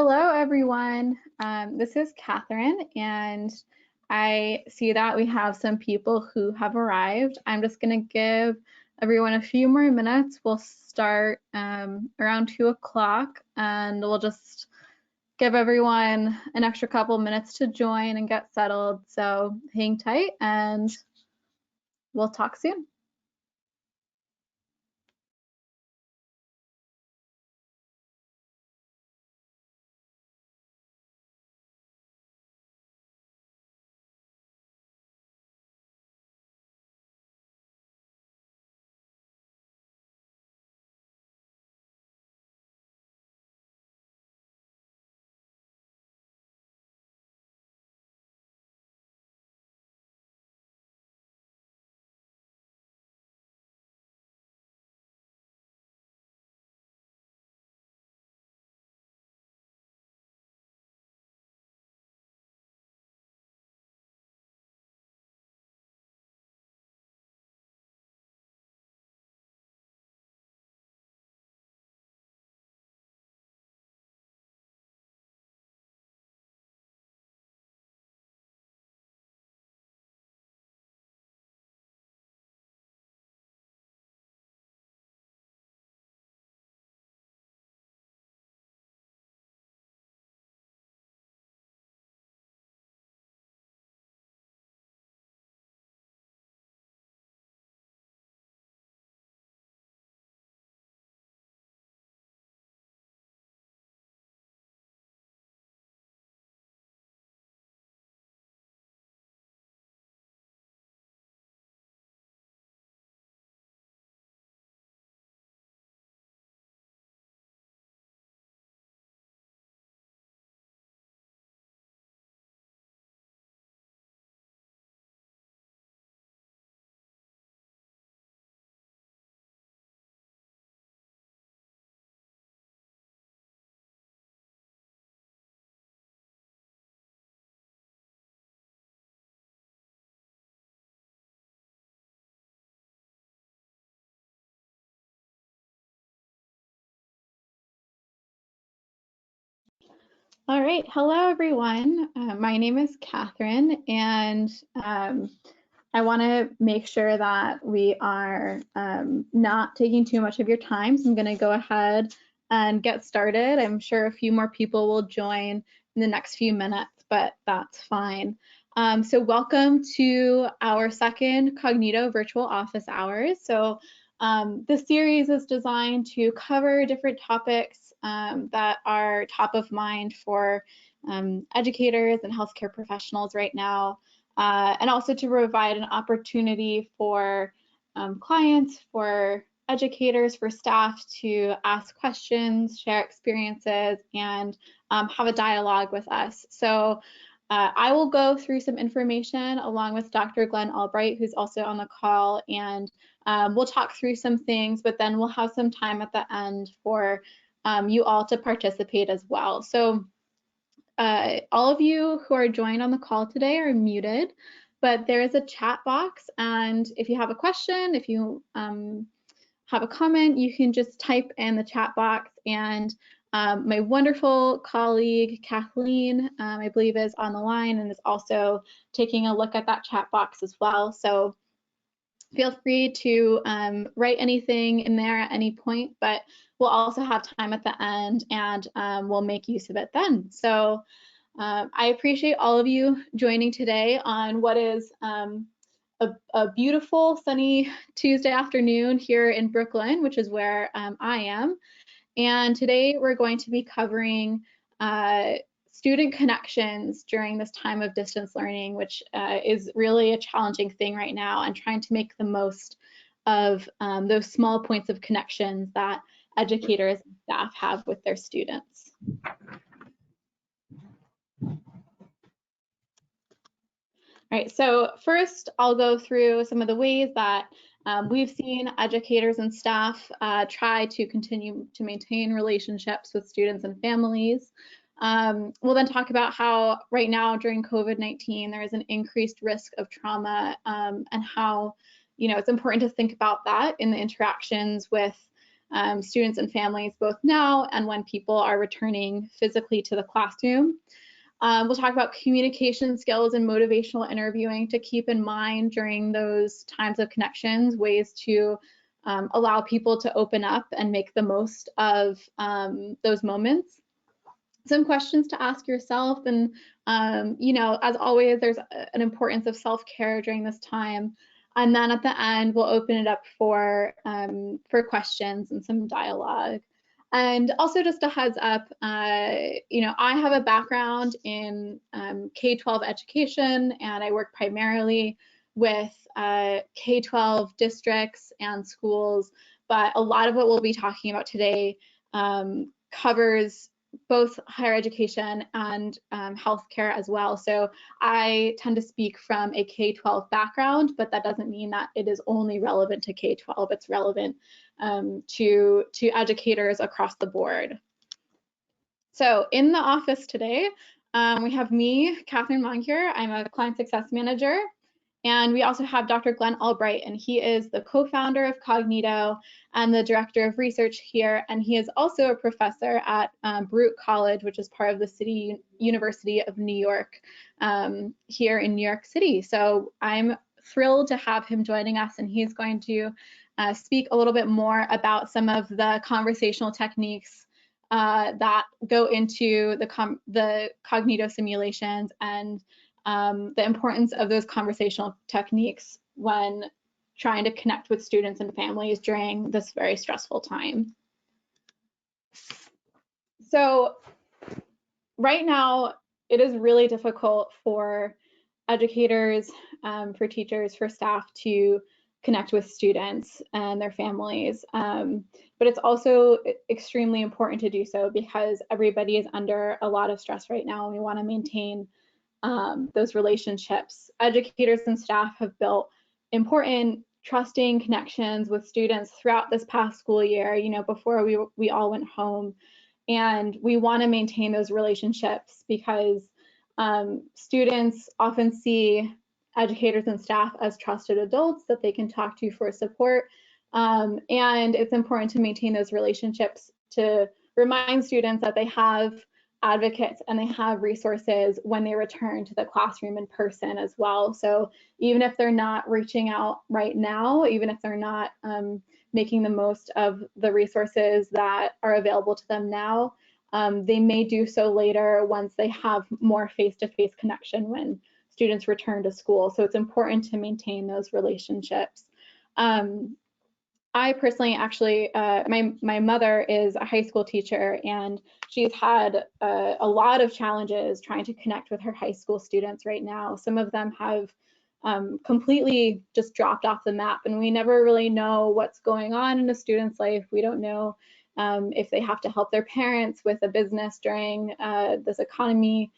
Hello, everyone. This is Catherine, and I see that we have some people who have arrived. I'm just going to give everyone a few more minutes. We'll start around 2 o'clock, and we'll just give everyone an extra couple minutes to join and get settled. So hang tight, and we'll talk soon. All right, hello everyone. My name is Catherine, and I want to make sure that we are not taking too much of your time. So I'm going to go ahead and get started. I'm sure a few more people will join in the next few minutes, but that's fine. So welcome to our second Kognito virtual office hours. So this series is designed to cover different topics that are top of mind for educators and healthcare professionals right now, and also to provide an opportunity for clients, for educators, for staff to ask questions, share experiences, and have a dialogue with us. So I will go through some information along with Dr. Glenn Albright, who's also on the call, and we'll talk through some things, but then we'll have some time at the end for you all to participate as well. So all of you who are joined on the call today are muted, but there is a chat box, and if you have a question, if you have a comment, you can just type in the chat box, and my wonderful colleague Kathleen, I believe, is on the line and is also taking a look at that chat box as well. So feel free to write anything in there at any point, but we'll also have time at the end, and we'll make use of it then. So I appreciate all of you joining today on what is a beautiful sunny Tuesday afternoon here in Brooklyn, which is where I am. And today we're going to be covering student connections during this time of distance learning, which is really a challenging thing right now, and trying to make the most of those small points of connections that educators and staff have with their students. All right, so first I'll go through some of the ways that we've seen educators and staff try to continue to maintain relationships with students and families. We'll then talk about how right now during COVID-19 there is an increased risk of trauma, and how it's important to think about that in the interactions with students and families both now and when people are returning physically to the classroom. We'll talk about communication skills and motivational interviewing to keep in mind during those times of connections, ways to allow people to open up and make the most of those moments. Some questions to ask yourself, and you know, as always, there's an importance of self-care during this time. And then at the end, we'll open it up for questions and some dialogue. And also just a heads up, you know, I have a background in K-12 education, and I work primarily with K-12 districts and schools, but a lot of what we'll be talking about today covers both higher education and healthcare as well. So I tend to speak from a K-12 background, but that doesn't mean that it is only relevant to K-12. It's relevant to educators across the board. So in the office today, we have me, Catherine Moncure. I'm a client success manager. And we also have Dr. Glenn Albright, and he is the co-founder of Kognito and the director of research here. And he is also a professor at Baruch College, which is part of the City University of New York here in New York City. So I'm thrilled to have him joining us, and he's going to speak a little bit more about some of the conversational techniques that go into the Kognito simulations and the importance of those conversational techniques when trying to connect with students and families during this very stressful time. So right now, it is really difficult for educators, for teachers, for staff to connect with students and their families. But it's also extremely important to do so because everybody is under a lot of stress right now, and we want to maintain those relationships. Educators and staff have built important, trusting connections with students throughout this past school year, you know, before we all went home. And we want to maintain those relationships because students often see educators and staff as trusted adults that they can talk to for support. And it's important to maintain those relationships to remind students that they have advocates and they have resources when they return to the classroom in person as well. So even if they're not reaching out right now, even if they're not making the most of the resources that are available to them now, they may do so later once they have more face-to-face connection when students return to school. So it's important to maintain those relationships. I personally actually, my mother is a high school teacher, and she's had a lot of challenges trying to connect with her high school students right now. Some of them have completely just dropped off the map, and we never really know what's going on in a student's life. We don't know if they have to help their parents with a business during this economy.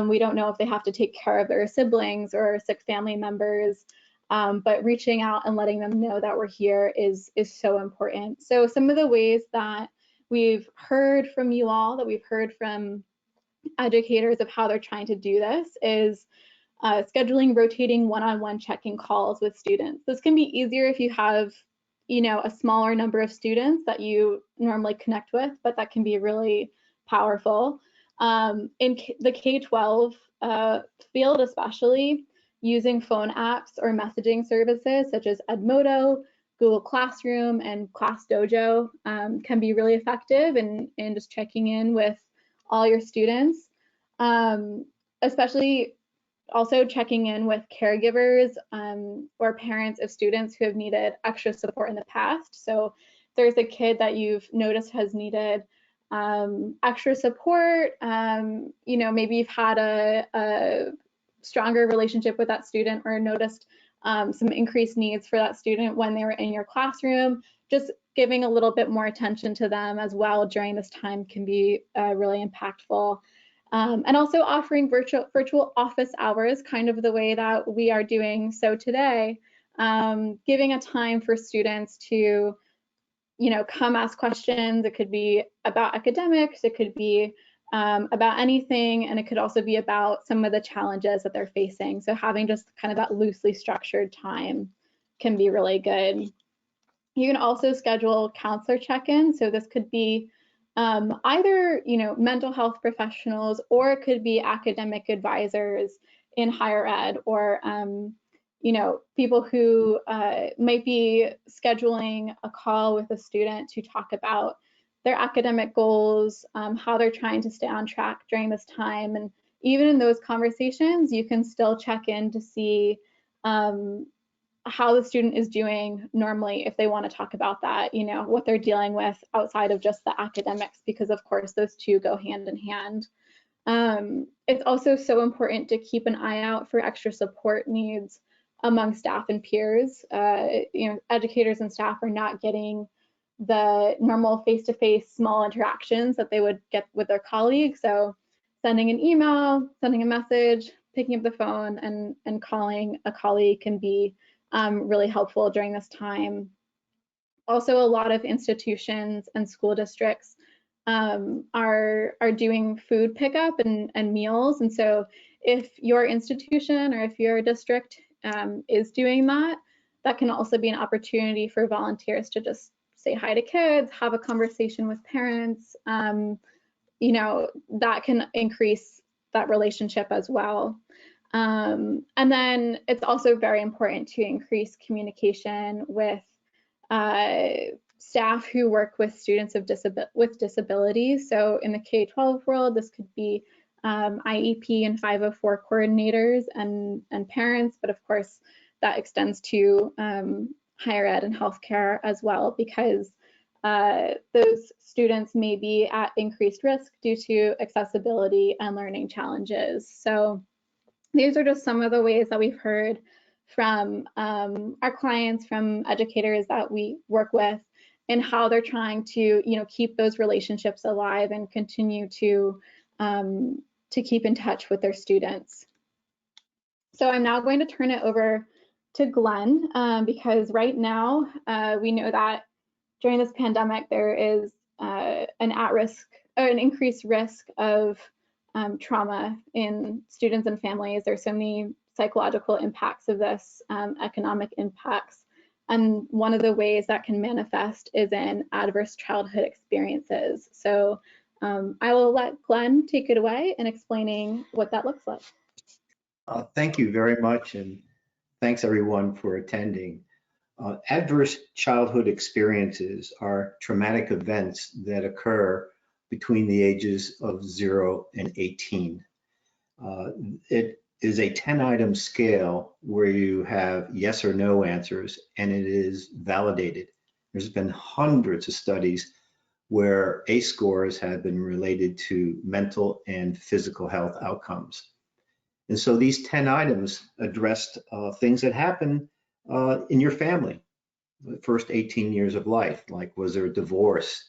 We don't know if they have to take care of their siblings or sick family members. But reaching out and letting them know that we're here is so important. So some of the ways that we've heard from you all, that we've heard from educators of how they're trying to do this is scheduling rotating one-on-one check-in calls with students. This can be easier if you have, you know, a smaller number of students that you normally connect with, but that can be really powerful. In the K-12 field especially, using phone apps or messaging services such as Edmodo, Google Classroom, and ClassDojo can be really effective in just checking in with all your students, especially also checking in with caregivers or parents of students who have needed extra support in the past. So if there's a kid that you've noticed has needed extra support, you know, maybe you've had a stronger relationship with that student or noticed some increased needs for that student when they were in your classroom, just giving a little bit more attention to them as well during this time can be really impactful. And also offering virtual office hours, kind of the way that we are doing so today, giving a time for students to, you know, come ask questions. It could be about academics, it could be about anything, and it could also be about some of the challenges that they're facing. So having just kind of that loosely structured time can be really good. You can also schedule counselor check-ins. So this could be either, mental health professionals, or it could be academic advisors in higher ed, or, people who might be scheduling a call with a student to talk about their academic goals, how they're trying to stay on track during this time. And even in those conversations, you can still check in to see how the student is doing normally, if they want to talk about that, what they're dealing with outside of just the academics, because of course those two go hand in hand. It's also so important to keep an eye out for extra support needs among staff and peers. Educators and staff are not getting the normal face-to-face small interactions that they would get with their colleagues. So sending an email, sending a message, picking up the phone, and calling a colleague can be really helpful during this time. Also, a lot of institutions and school districts are doing food pickup and meals. And so if your institution or if your district is doing that, that can also be an opportunity for volunteers to just say hi to kids, have a conversation with parents. That can increase that relationship as well. And then it's also very important to increase communication with staff who work with students with disabilities. So in the K-12 world, this could be IEP and 504 coordinators and parents, but of course that extends to higher ed and healthcare as well, because those students may be at increased risk due to accessibility and learning challenges. So these are just some of the ways that we've heard from our clients, from educators that we work with, and how they're trying to, keep those relationships alive and continue to keep in touch with their students. So I'm now going to turn it over to Glenn, because right now we know that during this pandemic there is an increased risk of trauma in students and families. There's so many psychological impacts of this, economic impacts. And one of the ways that can manifest is in adverse childhood experiences. So I will let Glenn take it away in explaining what that looks like. Thank you very much, and thanks everyone for attending. Adverse childhood experiences are traumatic events that occur between the ages of 0 and 18. It is a 10-item scale where you have yes or no answers, and it is validated. There's been hundreds of studies where ACE scores have been related to mental and physical health outcomes. And so these 10 items addressed things that happen in your family, the first 18 years of life. Like, was there a divorce?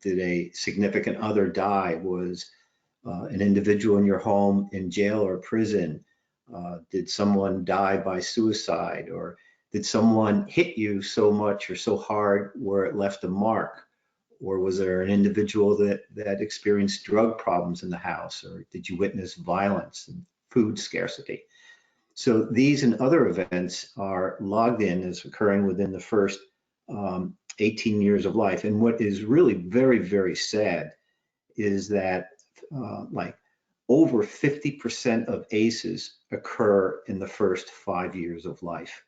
Did a significant other die? Was an individual in your home in jail or prison? Did someone die by suicide? Or did someone hit you so much or so hard where it left a mark? Or was there an individual that experienced drug problems in the house? Or did you witness violence and food scarcity? So these and other events are logged in as occurring within the first 18 years of life. And what is really very, very sad is that like over 50% of ACEs occur in the first 5 years of life.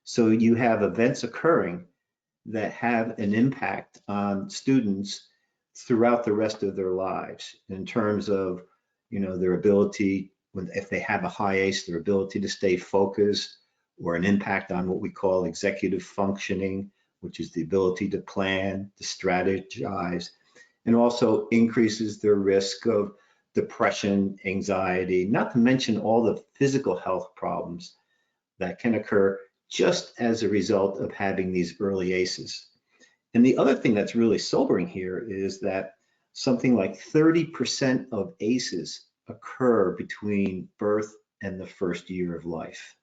So you have events occurring that have an impact on students throughout the rest of their lives in terms of, their ability, if they have a high ACE, their ability to stay focused, or an impact on what we call executive functioning, which is the ability to plan, to strategize, and also increases their risk of depression, anxiety, not to mention all the physical health problems that can occur just as a result of having these early ACEs. And the other thing that's really sobering here is that something like 30% of ACEs occur between birth and the first year of life.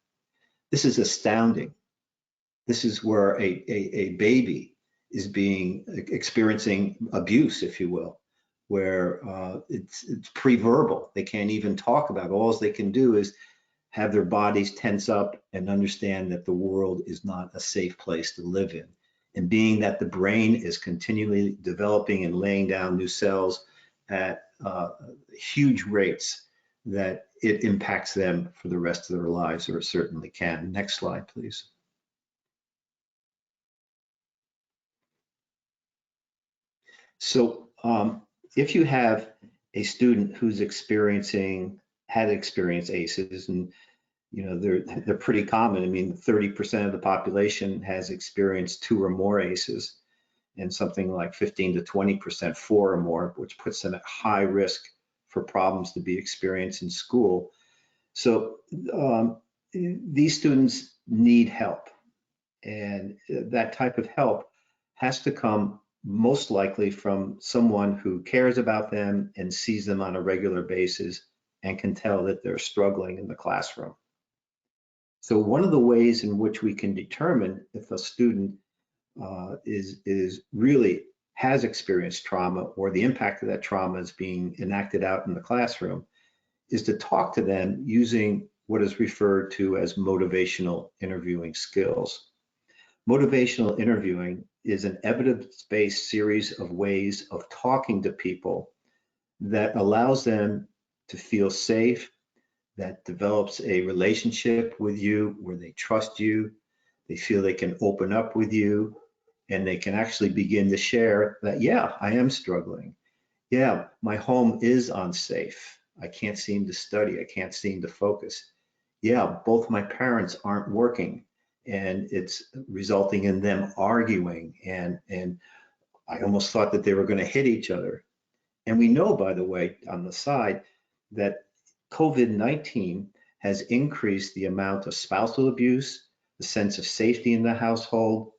This is astounding. This is where a baby is experiencing abuse, if you will, where it's pre-verbal. They can't even talk about it. All they can do is have their bodies tense up and understand that the world is not a safe place to live in. And being that the brain is continually developing and laying down new cells at huge rates, that it impacts them for the rest of their lives, or it certainly can. Next slide, please. So if you have a student who's had experienced ACEs, and they're pretty common. I mean, 30% of the population has experienced 2 or more ACEs, and something like 15 to 20% 4 or more, which puts them at high risk for problems to be experienced in school. So these students need help, and that type of help has to come most likely from someone who cares about them and sees them on a regular basis and can tell that they're struggling in the classroom. So one of the ways in which we can determine if a student is really has experienced trauma, or the impact of that trauma is being enacted out in the classroom, is to talk to them using what is referred to as motivational interviewing skills. Motivational interviewing is an evidence-based series of ways of talking to people that allows them to feel safe, that develops a relationship with you where they trust you, they feel they can open up with you, and they can actually begin to share that, yeah, I am struggling. Yeah, my home is unsafe. I can't seem to study. I can't seem to focus. Yeah, both my parents aren't working, and it's resulting in them arguing, and I almost thought that they were going to hit each other. And we know, by the way, on the side, that COVID-19 has increased the amount of spousal abuse, the sense of safety in the household,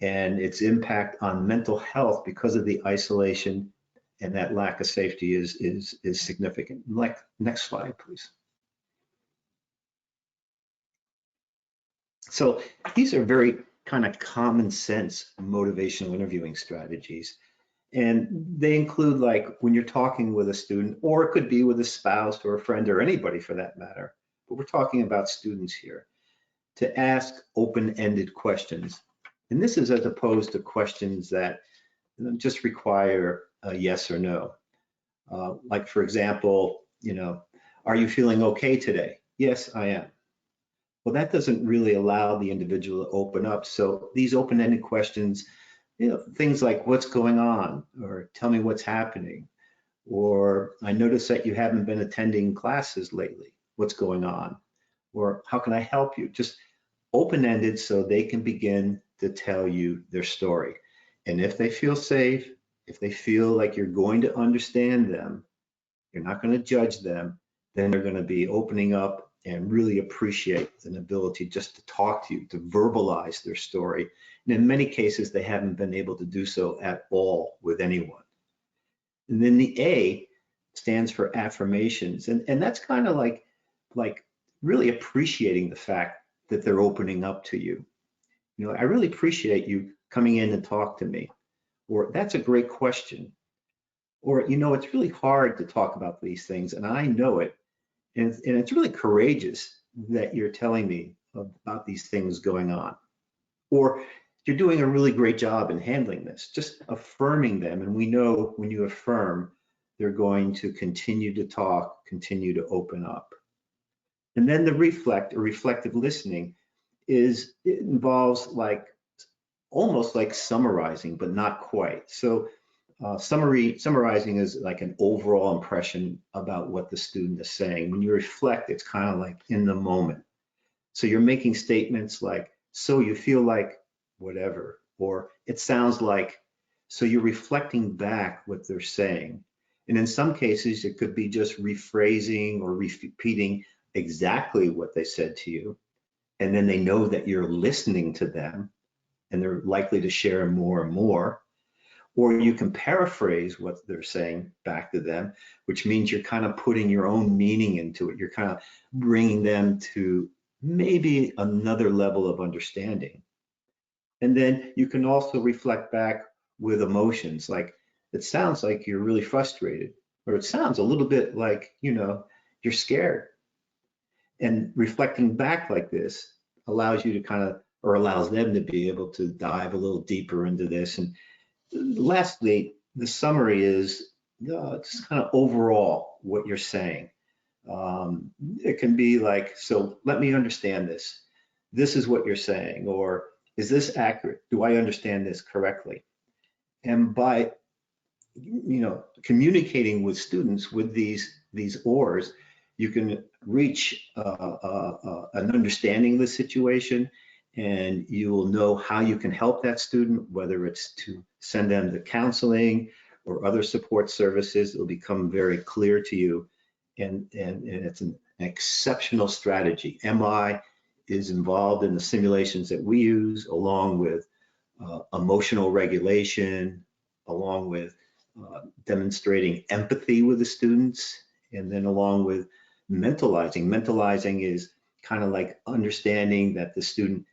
and its impact on mental health because of the isolation, and that lack of safety is significant. Next slide, please. So these are very kind of common sense motivational interviewing strategies. And they include, like, when you're talking with a student, or it could be with a spouse or a friend or anybody for that matter, but we're talking about students here, to ask open-ended questions. And this is as opposed to questions that just require a yes or no. Like, for example, are you feeling okay today? Yes, I am. Well, that doesn't really allow the individual to open up. So these open-ended questions, things like, what's going on, or tell me what's happening, or I notice that you haven't been attending classes lately. What's going on? Or how can I help you? Just open-ended so they can begin to tell you their story. And if they feel safe, if they feel like you're going to understand them, you're not going to judge them, then they're going to be opening up and really appreciate an ability just to talk to you, to verbalize their story. And in many cases, they haven't been able to do so at all with anyone. And then the A stands for affirmations. And that's kind of like really appreciating the fact that they're opening up to you. I really appreciate you coming in and talk to me. Or, that's a great question. Or, it's really hard to talk about these things, and I know it. And it's really courageous that you're telling me about these things going on. Or, you're doing a really great job in handling this, just affirming them. And we know when you affirm, they're going to continue to talk, continue to open up. And then the reflect, or reflective listening, it involves almost like summarizing, but not quite. So summarizing is like an overall impression about what the student is saying. When you reflect, it's kind of like in the moment. So you're making statements like, so you feel like whatever, or it sounds like, so you're reflecting back what they're saying. And in some cases, it could be just rephrasing or repeating exactly what they said to you. And then they know that you're listening to them, and they're likely to share more and more. Or you can paraphrase what they're saying back to them, which means you're kind of putting your own meaning into it. You're kind of bringing them to maybe another level of understanding. And then you can also reflect back with emotions, like, it sounds like you're really frustrated, or it sounds a little bit like, you're scared. And reflecting back like this allows you to kind of or allows them to be able to dive a little deeper into this. And lastly, the summary is just kind of overall what you're saying. It can be like, so let me understand this. This is what you're saying, or is this accurate? Do I understand this correctly? And by communicating with students with these ors, you can reach an understanding of the situation, and you will know how you can help that student, whether it's to send them to counseling or other support services. It'll become very clear to you, and it's an exceptional strategy. MI is involved in the simulations that we use, along with emotional regulation, along with demonstrating empathy with the students, and then along with mentalizing. Mentalizing is kind of like understanding that the student,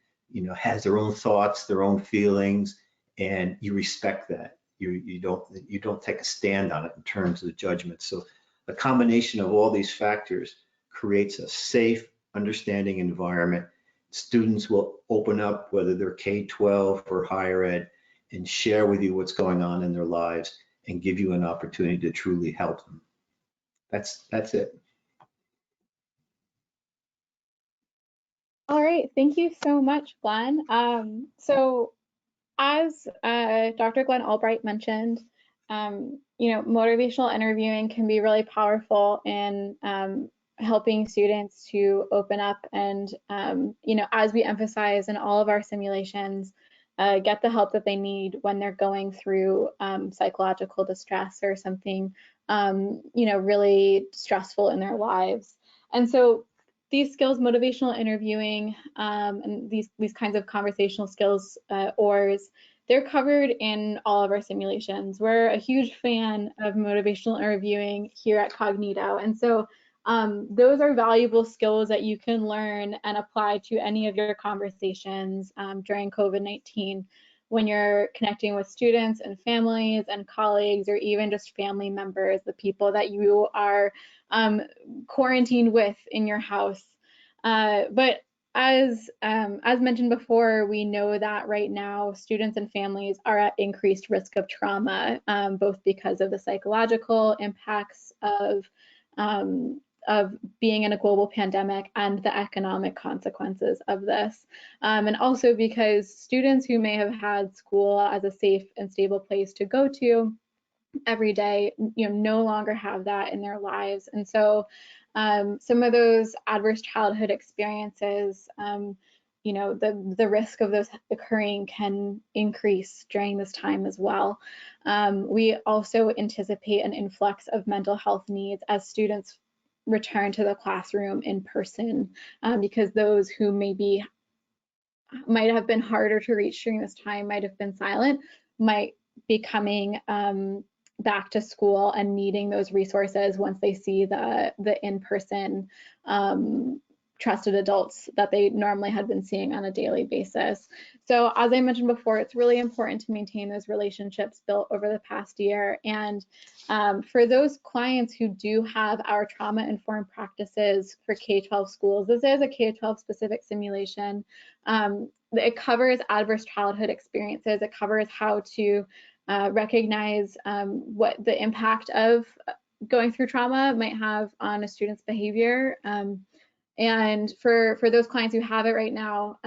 has their own thoughts, their own feelings, and you respect that. You don't take a stand on it in terms of the judgment. So a combination of all these factors creates a safe, understanding environment. Students will open up, whether they're K-12 or higher ed, and share with you what's going on in their lives and give you an opportunity to truly help them. That's it. All right, thank you so much, Glenn. So as Dr. Glenn Albright mentioned, motivational interviewing can be really powerful in helping students to open up and, as we emphasize in all of our simulations, get the help that they need when they're going through psychological distress or something, really stressful in their lives. And so these skills, motivational interviewing, and these kinds of conversational skills, ORs, they're covered in all of our simulations. We're a huge fan of motivational interviewing here at Kognito. And so those are valuable skills that you can learn and apply to any of your conversations during COVID-19 when you're connecting with students and families and colleagues, or even just family members, the people that you are quarantined with in your house. But as mentioned before, we know that right now students and families are at increased risk of trauma, both because of the psychological impacts of being in a global pandemic and the economic consequences of this. And also because students who may have had school as a safe and stable place to go to every day, no longer have that in their lives. And so some of those adverse childhood experiences, the risk of those occurring can increase during this time as well. We also anticipate an influx of mental health needs as students return to the classroom in person, because those who might have been harder to reach during this time, might have been silent, might be coming back to school and needing those resources once they see the in-person trusted adults that they normally had been seeing on a daily basis. So as I mentioned before, it's really important to maintain those relationships built over the past year. And for those clients who do have our trauma-informed practices for K-12 schools, this is a K-12 specific simulation. It covers adverse childhood experiences. It covers how to recognize what the impact of going through trauma might have on a student's behavior. And for those clients who have it right now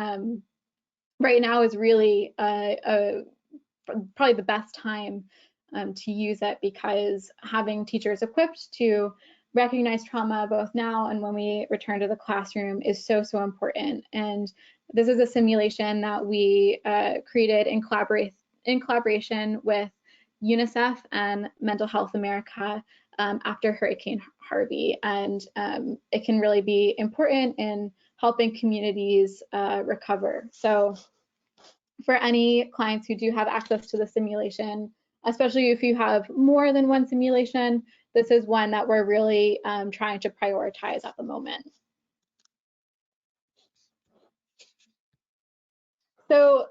is really probably the best time to use it, because having teachers equipped to recognize trauma both now and when we return to the classroom is so important. And this is a simulation that we created in collaboration with UNICEF and Mental Health America after Hurricane Harvey, and it can really be important in helping communities recover. So for any clients who do have access to the simulation, especially if you have more than one simulation, this is one that we're really trying to prioritize at the moment. So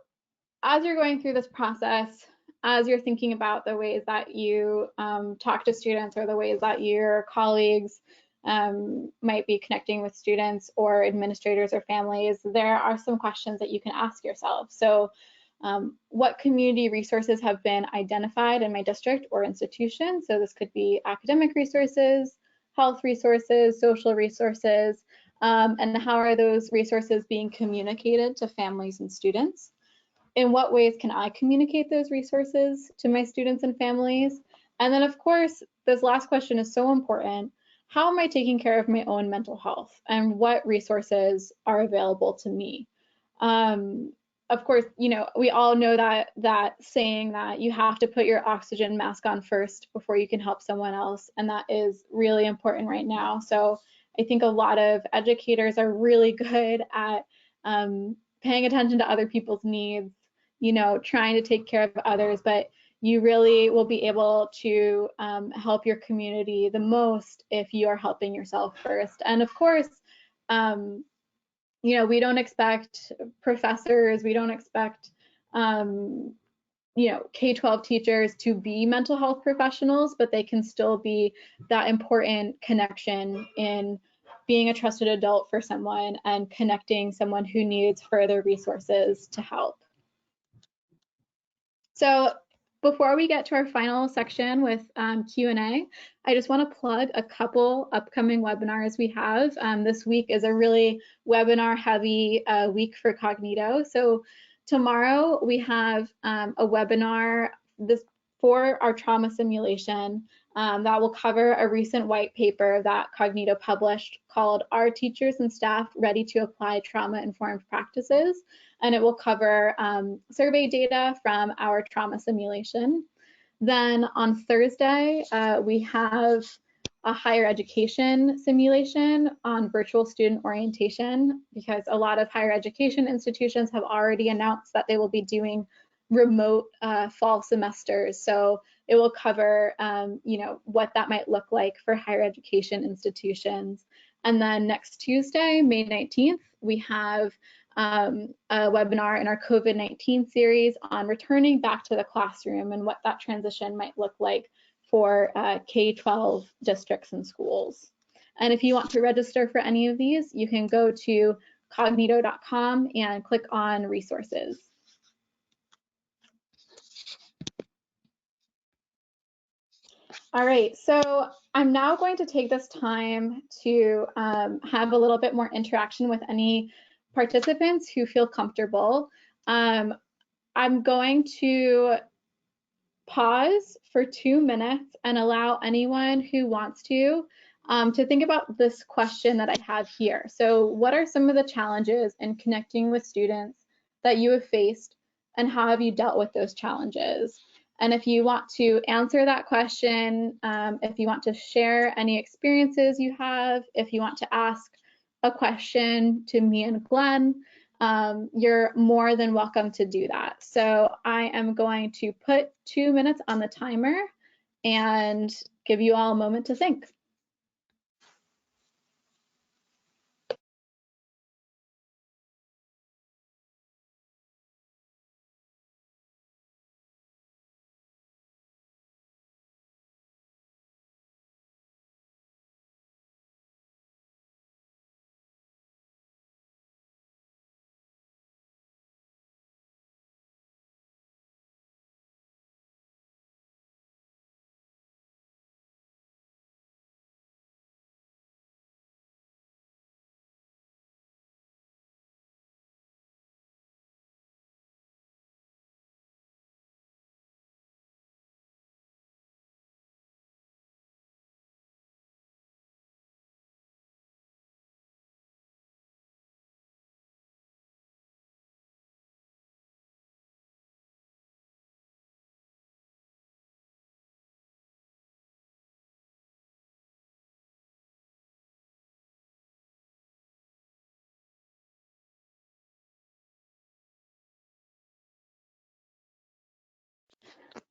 as you're going through this process, as you're thinking about the ways that you talk to students or the ways that your colleagues might be connecting with students or administrators or families, there are some questions that you can ask yourself. So what community resources have been identified in my district or institution? So this could be academic resources, health resources, social resources, and how are those resources being communicated to families and students? In what ways can I communicate those resources to my students and families? And then, of course, this last question is so important. How am I taking care of my own mental health, and what resources are available to me? Of course, you know, we all know that saying that you have to put your oxygen mask on first before you can help someone else, and that is really important right now. So I think a lot of educators are really good at paying attention to other people's needs, you know, trying to take care of others, but you really will be able to help your community the most if you are helping yourself first. And of course, you know, we don't expect professors, we don't expect, you know, K-12 teachers to be mental health professionals, but they can still be that important connection in being a trusted adult for someone and connecting someone who needs further resources to help. So before we get to our final section with Q&A, I just want to plug a couple upcoming webinars we have. This week is a really webinar heavy week for Kognito. So tomorrow we have a webinar for our trauma simulation that will cover a recent white paper that Kognito published called "Are Teachers and Staff Ready to Apply Trauma-Informed Practices?" And it will cover survey data from our trauma simulation. Then on Thursday, we have a higher education simulation on virtual student orientation, because a lot of higher education institutions have already announced that they will be doing remote fall semesters. So it will cover, you know, what that might look like for higher education institutions. And then next Tuesday, May 19th, we have a webinar in our COVID-19 series on returning back to the classroom and what that transition might look like for K-12 districts and schools. And if you want to register for any of these, you can go to kognito.com and click on resources. All right, so I'm now going to take this time to have a little bit more interaction with any participants who feel comfortable. I'm going to pause for 2 minutes and allow anyone who wants to think about this question that I have here. So what are some of the challenges in connecting with students that you have faced, and how have you dealt with those challenges? And if you want to answer that question, if you want to share any experiences you have, if you want to ask a question to me and Glenn, you're more than welcome to do that. So I am going to put 2 minutes on the timer and give you all a moment to think.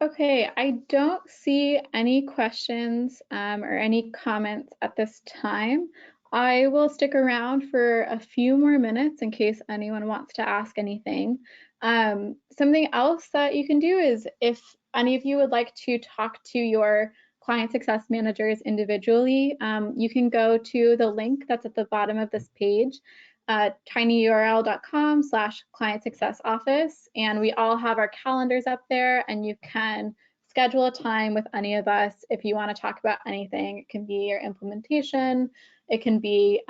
Okay, I don't see any questions or any comments at this time. I will stick around for a few more minutes in case anyone wants to ask anything. Something else that you can do is, if any of you would like to talk to your client success managers individually, you can go to the link that's at the bottom of this page, tinyurl.com/client success office, and we all have our calendars up there, and you can schedule a time with any of us if you want to talk about anything. It can be your implementation, it can be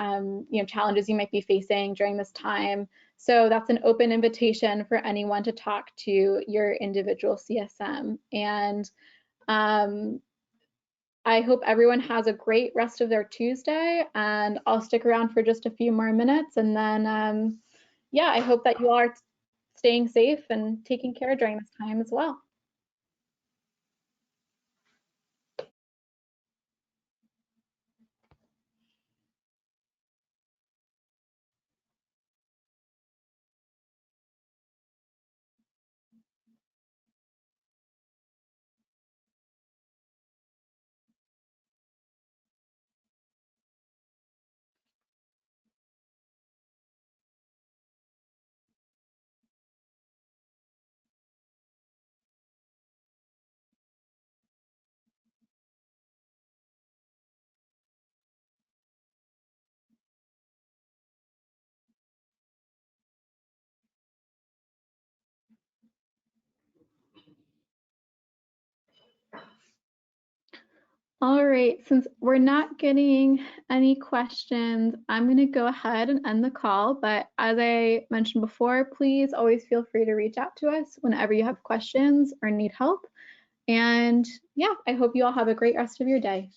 challenges you might be facing during this time. So that's an open invitation for anyone to talk to your individual CSM. And I hope everyone has a great rest of their Tuesday, and I'll stick around for just a few more minutes. And then, yeah, I hope that you all are staying safe and taking care during this time as well. All right, since we're not getting any questions, I'm going to go ahead and end the call. But as I mentioned before, please always feel free to reach out to us whenever you have questions or need help. And yeah, I hope you all have a great rest of your day.